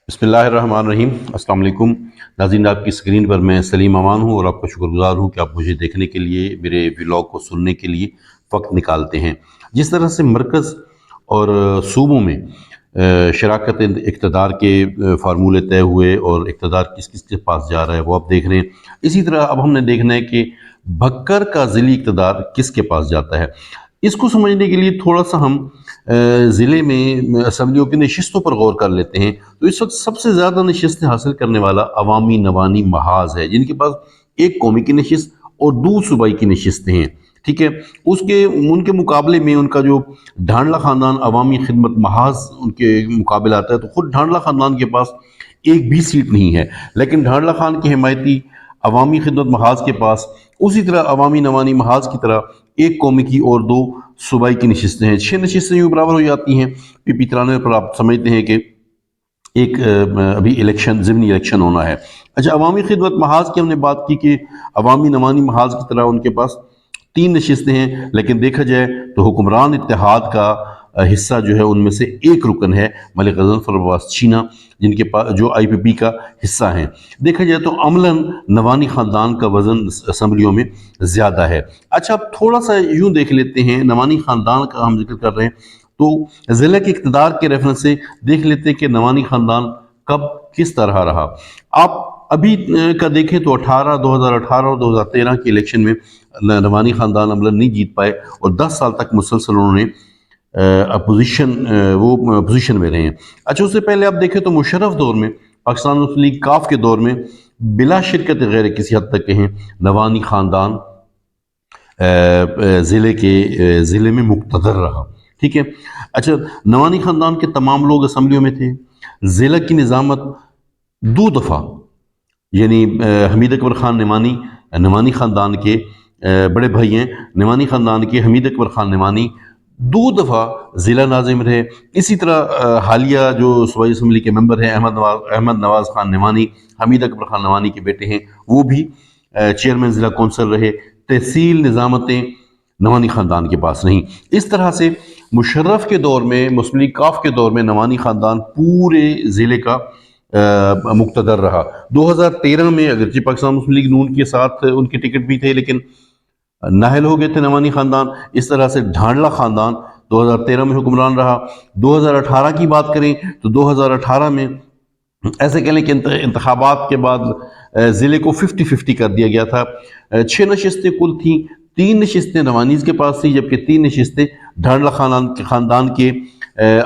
بسم اللہ الرحمن الرحیم۔ السلام علیکم ناظرین، آپ کی اسکرین پر میں سلیم امان ہوں اور آپ کا شکر گزار ہوں کہ آپ مجھے دیکھنے کے لیے، میرے ولاگ کو سننے کے لیے وقت نکالتے ہیں۔ جس طرح سے مرکز اور صوبوں میں شراکت اقتدار کے فارمولے طے ہوئے اور اقتدار کس کس کے پاس جا رہا ہے وہ آپ دیکھ رہے ہیں، اسی طرح اب ہم نے دیکھنا ہے کہ بھکر کا ضلعی اقتدار کس کے پاس جاتا ہے۔ اس کو سمجھنے کے لیے تھوڑا سا ہم ضلع میں اسمبلیوں کی نشستوں پر غور کر لیتے ہیں۔ تو اس وقت سب سے زیادہ نشستیں حاصل کرنے والا عوامی نوانی محاذ ہے، جن کے پاس ایک قومی کی نشست اور دو صوبائی کی نشستیں ہیں، ٹھیک ہے۔ ان کے مقابلے میں ان کا جو ڈھانڈلہ خاندان عوامی خدمت محاذ ان کے مقابل آتا ہے، تو خود ڈھانڈلہ خاندان کے پاس ایک بھی سیٹ نہیں ہے، لیکن ڈھانڈلہ خان کے حمایتی عوامی خدمت محاذ کے پاس اسی طرح عوامی نوانی محاذ کی طرح ایک قومی کی اور دو صوبائی کی نشستیں ہیں۔ 6 نشستیں یوں برابر ہو جاتی ہیں۔ پی پی 93 پر آپ سمجھتے ہیں کہ ایک ابھی ضمنی الیکشن ہونا ہے۔ اچھا، عوامی خدمت محاذ کی ہم نے بات کی کہ عوامی نوانی محاذ کی طرح ان کے پاس 3 نشستیں ہیں، لیکن دیکھا جائے تو حکمران اتحاد کا حصہ جو ہے ان میں سے ایک رکن ہے ملک غضنفر عباس چینا، جن کے پاس جو آئی پی پی کا حصہ ہیں۔ دیکھا جائے تو عملاً نوانی خاندان کا وزن اسمبلیوں میں زیادہ ہے۔ اچھا، اب تھوڑا سا یوں دیکھ لیتے ہیں، نوانی خاندان کا ہم ذکر کر رہے ہیں تو ضلع کے اقتدار کے ریفرنس سے دیکھ لیتے ہیں کہ نوانی خاندان کب کس طرح رہا۔ آپ ابھی کا دیکھیں تو 2018 اور 2013 کے الیکشن میں نوانی خاندان عملاً نہیں جیت پائے اور 10 سال تک مسلسل انہوں نے اپوزیشن میں رہے ہیں۔ اچھا، اس سے پہلے آپ دیکھیں تو مشرف دور میں، پاکستان مسلم لیگ کاف کے دور میں بلا شرکت غیر کسی حد تک کہیں نوانی خاندان ضلع میں مقتدر رہا، ٹھیک ہے۔ اچھا، نوانی خاندان کے تمام لوگ اسمبلیوں میں تھے۔ ضلع کی نظامت 2 دفعہ، یعنی حمید اکبر خان نعمانی خاندان کے بڑے بھائی ہیں، نعمانی خاندان کے حمید اکبر خان نعمانی 2 دفعہ ضلع ناظم رہے۔ اسی طرح حالیہ جو صوبائی اسمبلی کے ممبر ہیں احمد نواز خان نعمانی، حمید اکبر خان نعمانی کے بیٹے ہیں، وہ بھی چیئرمین ضلع کونسل رہے۔ تحصیل نظامتیں نعمانی خاندان کے پاس نہیں۔ اس طرح سے مشرف کے دور میں، مسلم لیگ کاف کے دور میں نعمانی خاندان پورے ضلع کا مقتدر رہا۔ 2013 میں اگرچہ پاکستان مسلم لیگ نون کے ساتھ ان کے ٹکٹ بھی تھے، لیکن نااہل ہو گئے تھے نعمانی خاندان۔ اس طرح سے ڈھانڈلہ خاندان 2013 میں حکمران رہا۔ 2018 کی بات کریں تو 2018 میں ایسے کہہ لیں کہ انتخابات کے بعد ضلع کو 50-50 کر دیا گیا تھا۔ 6 نشستیں کل تھیں، 3 نشستیں نوانیز کے پاس تھیں، جبکہ 3 نشستیں ڈھانڈلہ خاندان کے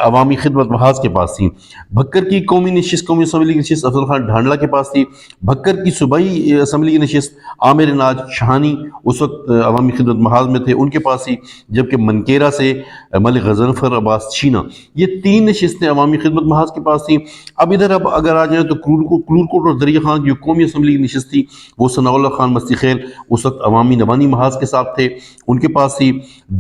عوامی خدمت محاذ کے پاس تھیں۔ بھکر کی قومی اسمبلی کی نشست افضل خان ڈھانڈلہ کے پاس تھی۔ بھکر کی صوبائی اسمبلی کی نشست عامر ناج شہانی اس وقت عوامی خدمت محاذ میں تھے، ان کے پاس تھی، جبکہ منکیرہ سے ملک غضنفر عباس چینا، یہ 3 نشستیں عوامی خدمت محاذ کے پاس تھیں۔ اب اگر آ جائیں تو کلور کوٹ اور دریا خان کی جو قومی اسمبلی کی نشست تھی وہ ثناء اللہ خان مستی خیل اس وقت عوامی نوانی محاذ کے ساتھ تھے، ان کے پاس تھی۔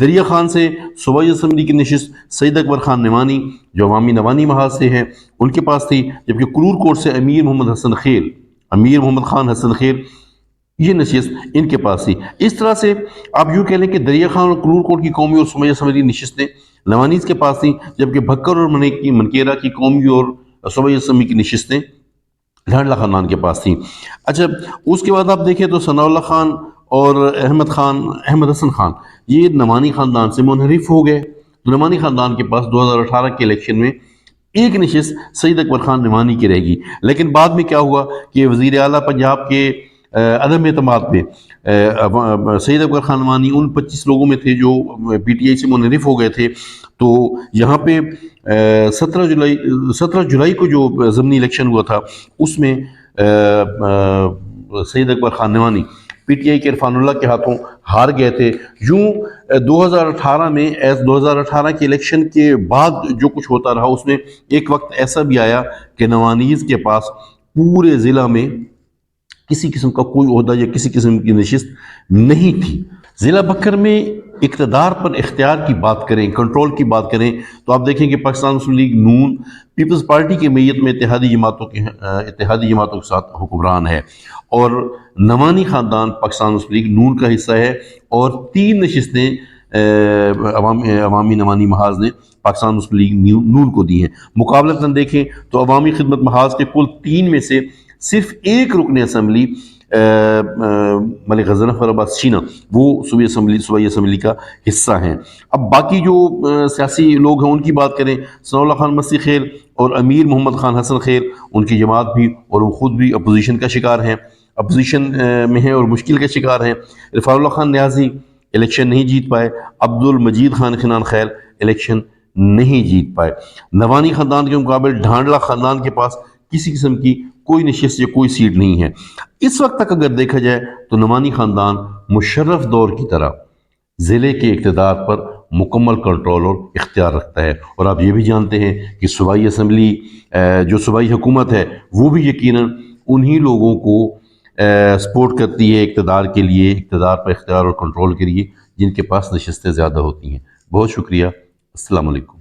دریا خان سے صوبائی اسمبلی کی نشست سید اکبر خان نعمانی جو عوامی نوانی محاذ سے ہیں ان کے پاس تھی، جبکہ کلور کوٹ سے امیر محمد خان حسن خیل یہ نشست ان کے پاس تھی۔ اس طرح سے آپ یوں کہہ لیں کہ دریا خان اور کلور کوٹ کی قومی اور صوبائی اسمبلی نشستیں نوانیز کے پاس تھیں، جبکہ بھکر اور منکیرہ کی قومی اور صوبائی اسمبلی کی نشستیں ڈھانڈلہ خاندان کے پاس تھیں۔ اچھا، اس کے بعد آپ دیکھیں تو ثناء اللہ خان اور احمد حسن خان یہ نعمانی خاندان سے منحرف ہو گئے۔ نعمانی خاندان کے پاس 2018 کے الیکشن میں ایک نشست سید اکبر خان نعمانی کی رہے گی، لیکن بعد میں کیا ہوا کہ وزیر اعلیٰ پنجاب کے عدم اعتماد پہ سید اکبر خان نعمانی ان 25 لوگوں میں تھے جو پی ٹی آئی سے منحرف ہو گئے تھے۔ تو یہاں پہ 17 جولائی کو جو ضمنی الیکشن ہوا تھا اس میں Syed Akbar Khan Nomani P T I کے عرفان اللہ کے ہاتھوں ہار گئے تھے۔ یوں 2018 کے الیکشن کے بعد جو کچھ ہوتا رہا اس میں ایک وقت ایسا بھی آیا کہ نوانیز کے پاس پورے ضلع میں کسی قسم کا کوئی عہدہ یا کسی قسم کی نشست نہیں تھی۔ ضلع بکر میں اقتدار پر اختیار کی بات کریں، کنٹرول کی بات کریں تو آپ دیکھیں کہ پاکستان مسلم لیگ نون پیپلز پارٹی کی میت میں اتحادی جماعتوں کے ساتھ حکمران ہے، اور نعمانی خاندان پاکستان مسلم لیگ نون کا حصہ ہے، اور 3 نشستیں عوامی نوانی محاذ نے پاکستان مسلم لیگ نون کو دی ہیں۔ مقابلتاً دیکھیں تو عوامی خدمت محاذ کے کل 3 میں سے صرف ایک رکن اسمبلی ملک غضنفر عباس چینا وہ صوبائی اسمبلی کا حصہ ہیں۔ اب باقی جو سیاسی لوگ ہیں ان کی بات کریں، ثناء اللہ خان مسیح خیل اور امیر محمد خان حسن خیل، ان کی جماعت بھی اور وہ خود بھی اپوزیشن کا شکار ہیں، اپوزیشن میں ہیں اور مشکل کا شکار ہیں۔ رفاع اللہ خان نیازی الیکشن نہیں جیت پائے، عبد المجید خان خنان خیل الیکشن نہیں جیت پائے۔ نوانی خاندان کے مقابل ڈھانڈلا خاندان کے پاس کسی قسم کی کوئی نشست یا کوئی سیٹ نہیں ہے۔ اس وقت تک اگر دیکھا جائے تو نوانی خاندان مشرف دور کی طرح ضلع کے اقتدار پر مکمل کنٹرول اور اختیار رکھتا ہے، اور آپ یہ بھی جانتے ہیں کہ صوبائی اسمبلی جو صوبائی حکومت ہے وہ بھی یقیناً انہی لوگوں کو سپورٹ کرتی ہے اقتدار کے لیے، اقتدار پر اختیار اور کنٹرول کے لیے، جن کے پاس نشستیں زیادہ ہوتی ہیں۔ بہت شکریہ، السلام علیکم۔